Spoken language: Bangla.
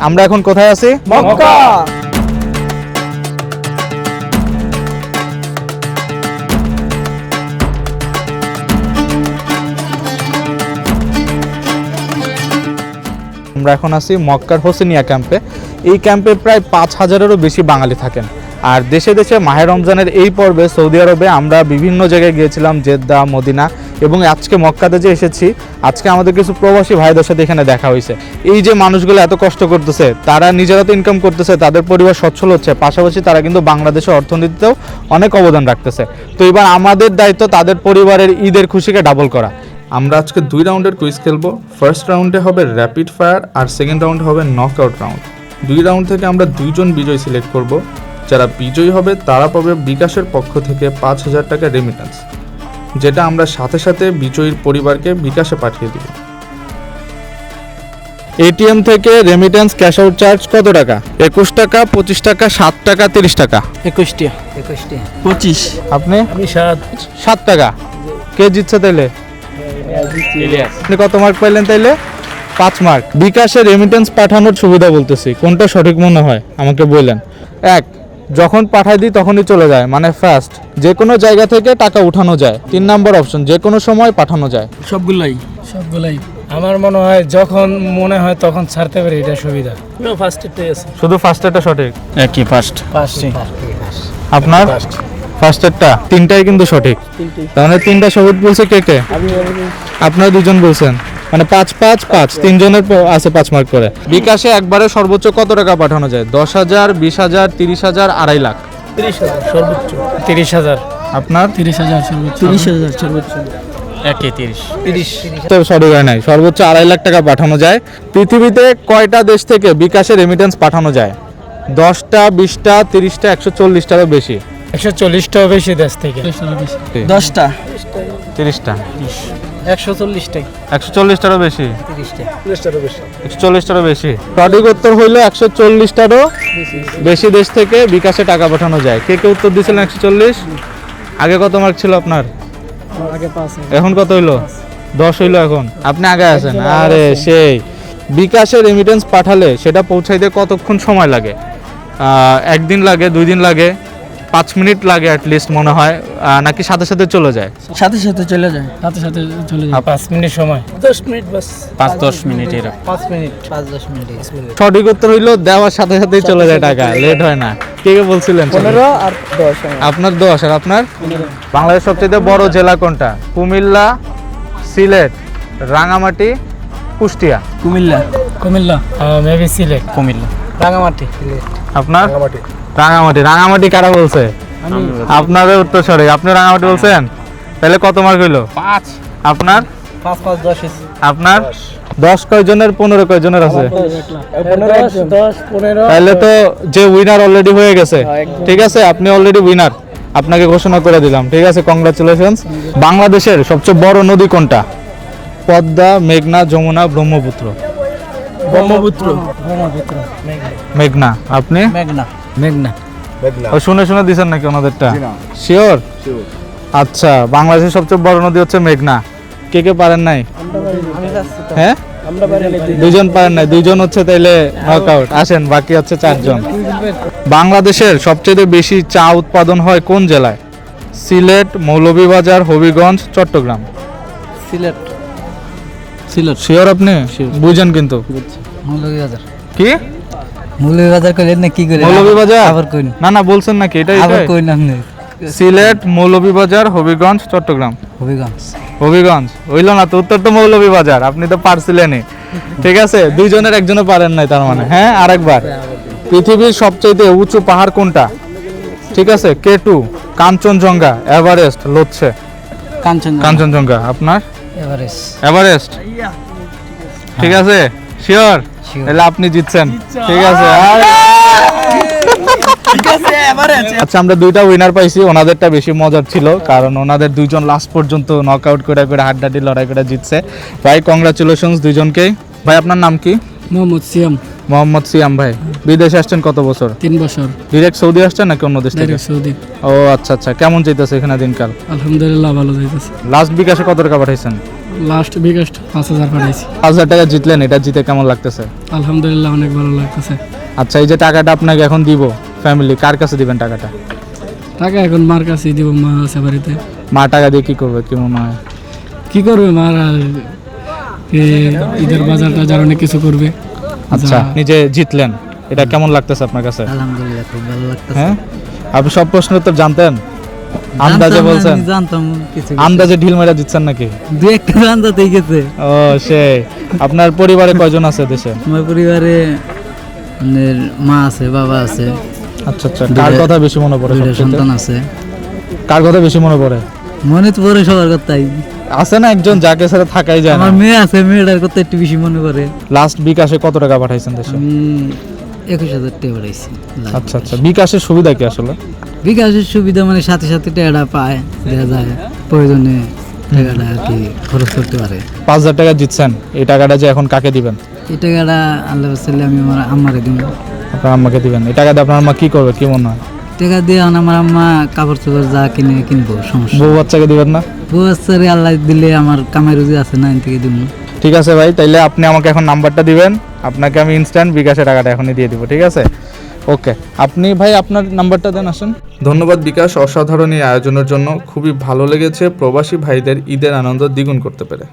আমরা এখন কোথায় আছি? মক্কা। আমরা এখন আছি মক্কার হোসেনিয়া ক্যাম্পে। এই ক্যাম্পে প্রায় 5,000-এরও বেশি বাঙালি থাকেন। আর দেশে দেশে মাহে রমজানের এই পর্বে সৌদি আরবে আমরা বিভিন্ন জায়গায় গিয়েছিলাম, জেদ্দা, মদিনা, এবং আজকে মক্কাতে যে এসেছি, আজকে আমাদের কিছু প্রবাসী ভাইদের সাথে এখানে দেখা হয়েছে। এই যে মানুষগুলো এত কষ্ট করতেছে, তারা নিজেরা তো ইনকাম করতেছে, তাদের পরিবার সচ্ছল হচ্ছে, পাশাপাশি তারা কিন্তু বাংলাদেশের অর্থনীতিতেও অনেক অবদান রাখতেছে। তো এবার আমাদের দায়িত্ব তাদের পরিবারের ঈদের খুশিকে ডাবল করা। আমরা আজকে 2 রাউন্ডের কুইজ খেলবো। ফার্স্ট রাউন্ডে হবে র্যাপিড ফায়ার আর সেকেন্ড রাউন্ড হবে নকআউট রাউন্ড। 2 রাউন্ড থেকে আমরা 2 জন বিজয়ী সিলেক্ট করব। যারা বিজয়ী হবে তারা পাবে বিকাশের পক্ষ থেকে 5,000 টাকা রেমিটেন্স, যেটা আমরা সাথে সাথে বিজয়ীর পরিবারকে বিকাশে পাঠিয়ে দিব। এটিএম থেকে রেমিটেন্স ক্যাশ আউট চার্জ কত টাকা? 21 টাকা, 25 টাকা, 7 টাকা, 30 টাকা। 21 টা 25। আপনি? আমি 7 টাকা। কে জিতছে তাইলে? আপনি কত মার্ক পাইলেন তাইলে? 5 মার্ক। বিকাশে রেমিটেন্স পাঠানোর সুবিধা বলতেছি, কোনটা সঠিক মনে হয় আমাকে বললেন। 1, যখন পাঠাই দিই তখনই চলে যায়, মানে ফার্স্ট যে কোনো জায়গা থেকে টাকা উঠানো যায়। 3 নম্বর অপশন, যে কোনো সময় পাঠানো যায়। সবগুলাই আমার মনে হয় যখন মনে হয় তখন ছাড়তে পারি, এটা সুবিধা। ফার্স্টেরটাই আছে, শুধু ফার্স্টেরটা সঠিক। একই ফার্স্ট। আপনার ফার্স্টেরটা? 3টাই কিন্তু সঠিক। তাহলে 3টা সঠিক বলছে কে কে? আপনারা 2 জন বলছেন, মানে 5, 5, 5, 3 জনের আছে 5 মার্ক করে। বিকাশে একবারে সর্বোচ্চ কত টাকা পাঠানো যায়? 10,000, 20,000, 30,000, 2.5 লাখ। 30,000 সর্বোচ্চ। 30,000। আপনার? 30,000 সর্বোচ্চ। 30,000 সর্বোচ্চ। একই 30। তো সঠিক হয় নাই, সর্বোচ্চ 2.5 লাখ টাকা পাঠানো যায়। পৃথিবীতে কয়টা দেশ থেকে বিকাশে রেমিটেন্স পাঠানো যায়? 10টা, 20টা, 30টা, 140টারও বেশি। 140টাও বেশি দেশ থেকে। 10টা, 30টা, 140টাই। 140টারও বেশি। 30টারও বেশি। 140টারও বেশি। সঠিক উত্তর হইল 140টারও বেশি দেশ থেকে বিকাশে টাকা পাঠানো যায়। কে কে উত্তর দিয়েছিলেন 140? আগে কত মার্ক ছিল আপনার? আগে 5। এখন কত হইলো? 10 হইলো এখন। আপনি আগে আছেন। আরে সেই বিকাশে রেমিটেন্স পাঠালে সেটা পৌঁছাইতে কতক্ষণ সময় লাগে? 1 দিন লাগে, 2 দিন লাগে, 5 মিনিট লাগে অ্যাটলিস্ট মনে হয়, নাকি সাথে সাথে চলে যায়? সাথে সাথে চলে যায়। 5 মিনিট সময়। 10 মিনিট বাস। 5-10 মিনিট এরা। 5 মিনিট। 5-10 মিনিট। সঠিক উত্তর হইলো দেওয়ার সাথে সাথেই চলে যায় টাকা, লেট হয় না। কে কে বলছিলেন? 15 আর 10। আপনার 10 আর আপনার? বাংলাদেশের সবচেয়ে বড় জেলা কোনটা? কুমিল্লা, সিলেট, রাঙামাটি, কুষ্টিয়া। কুমিল্লা মেবি সিলেট। কুমিল্লা, রাঙামাটি। আপনার? রাঙামাটি। রাঙামাটি কারা বলছে? আপনাদের উত্তর সঠিক। আপনি রাঙামাটি বলছেন, তাহলে কত মার্ক হইলো? 5। আপনার? 5, 5, 10। আপনার? 10 কয়জনের? 15 কয়জনের আছে? 10, 15। তাহলে তো যে উইনার অলরেডি হয়ে গেছে। ঠিক আছে, আপনি অলরেডি উইনার, আপনাকে ঘোষণা করে দিলাম। ঠিক আছে, কংগ্রাচুলেশনস। বাংলাদেশের সবচেয়ে বড় নদী কোনটা? পদ্মা, মেঘনা, যমুনা, ব্রহ্মপুত্র। ব্রহ্মপুত্র। মেঘনা। আপনি? মেঘনা। ও শুনে শুনে দিছেন নাকি ওনাদেরটা? শিওর? আচ্ছা, বাংলাদেশের সবচেয়ে বড় নদী হচ্ছে মেঘনা। কে কে পারেন নাই? হ্যাঁ, 2 জন পারেন নাই, 2 জন হচ্ছে তাইলে নকআউট। আসেন, বাকি হচ্ছে 4 জন। বাংলাদেশের সবচেয়ে বেশি চা উৎপাদন হয় কোন জেলায়? সিলেট, মৌলভীবাজার, হবিগঞ্জ, চট্টগ্রাম। সিলেট। শিওর আপনি? বুঝেন কিন্তু। মৌলভীবাজার। কি মৌলভীবাজার কইলেন না? কি করে? মৌলভীবাজার? আবার কইন। না বলছেন নাকি? এটাই আবার কইন আপনি। সিলেট, মৌলভীবাজার, হবিগঞ্জ, চট্টগ্রাম। হবিগঞ্জ হইল না তো, উত্তর তো মৌলভীবাজার। আপনি তো পারছিলেনই। ঠিক আছে, 2 জনের 1 জনও পারেন নাই তার মানে। হ্যাঁ, আরেকবার। পৃথিবীর সবচেয়ে উঁচু পাহাড় কোনটা? ঠিক আছে, K2, কাঞ্চনজঙ্ঘা, এভারেস্ট, লোৎসে। কাঞ্চনজঙ্ঘা। আপনার? এভারেস্ট। ঠিক আছে, শিওর? তাহলে আপনি জিতছেন। ঠিক আছে। আচ্ছা, আমরা 2টা উইনার পাইছি। ওনাদেরটা বেশি মজার ছিল, কারণ ওনাদের 2 জন লাস্ট পর্যন্ত নকআউট করে হাড্ডাহাড্ডি লড়াই করে জিতছে। ভাই কংগ্রাচুলেশনস 2 জনকেই। ভাই আপনার নাম কি? মোহাম্মদ সিয়াম। ভাই বিদেশে আসছেন কত বছর? 3 বছর। ডিরেক্ট সৌদি আসছেন নাকি অন্য দেশ থেকে? সৌদি। ও আচ্ছা। কেমন যাইতেছে এখানে দিনকাল? আলহামদুলিল্লাহ ভালো যাইতেছে। লাস্ট বিকাশে কত টাকা পাঠাইছেন? লাস্ট বিগেস্ট 5,000 পাঠাইছি। 5,000 টাকা জিতলেন, এটা জিতে কেমন লাগতেছে? আলহামদুলিল্লাহ অনেক ভালো লাগতেছে। আচ্ছা, এই যে টাকাটা আপনাকে এখন দিব, ফ্যামিলি কার কাছে দিবেন টাকাটা? টাকা এখন মার কাছেই দিব, মা আছে বাড়িতে। মা টাকা দিয়ে কি করবে, কি মনে হয়? কি করবে মার, আর ঈদের বাজারটা যার অনেক কিছু করবে। আচ্ছা, নিজে জিতলেন, এটা কেমন লাগতেছে আপনার কাছে? আলহামদুলিল্লাহ খুব ভালো লাগতেছে। হ্যাঁ, আপনি সব প্রশ্নের উত্তর জানতেন? আন্দাজে বলছেন? জানতাম কিছু, আন্দাজে ঢিল মেরা জিতছেন নাকি? দু একটা আন্দাজেই গেছে। ও সেই। আপনার পরিবারে কয়জন আছে দেশে? আমার পরিবারে আমাদের মা আছে, বাবা আছে, আচ্ছা আচ্ছা, কার কথা বেশি মনে পড়ে? দুইটা সবচেয়ে? সন্তান আছে। কার কথা বেশি মনে পড়ে? মনে তো পড়ে সবার কথাই। আছে না একজন যাকে ছাড়া থাকাই যায় না? আমার মেয়ে আছে, মেয়েটার কথা একটু বেশি মনে পড়ে। লাস্ট বিকাশে কত টাকা পাঠাইছেন দেশে? আমি 21,000 টাকা পাঠাইছি। আচ্ছা আচ্ছা, বিকাশের সুবিধা কি আসলে? বিকাশের সুবিধা মানে সাথে সাথে টাকাটা পায়, দেওয়া যায়, প্রয়োজনে টাকাটা আর কি খরচ করতে পারে। 5,000 টাকা জিতছেন, এই টাকাটা যে এখন কাকে দিবেন? এই টাকাটা আল্লাহ চাইলে আমি আমার আম্মারে দিব। আপনার আম্মাকে দিবেন। এই টাকা দিয়ে আপনার আম্মা কি করবে, কি মনে হয়? টাকা দিয়ে আমার আম্মা কাপড় চোপড় যা কিনবো, সমস্যা। বউ বাচ্চাকে দিবেন না? বউ বাচ্চারে আল্লাহ দিলে আমার কামাই রুজি আছে না, এন থেকে দিব। ঠিক আছে ভাই, তাইলে আপনি আমাকে এখন নাম্বারটা দিবেন, আপনাকে আমি ইনস্ট্যান্ট বিকাশে টাকাটা এখনই দিয়ে দিব, ঠিক আছে? ওকে, আপনি ভাই আপনার নাম্বারটা দেন, আসেন। ধন্যবাদ বিকাশ, অসাধারণ এই আয়োজনের জন্য। খুবই ভালো লেগেছে প্রবাসী ভাইদের ঈদের আনন্দ দ্বিগুণ করতে পেরে।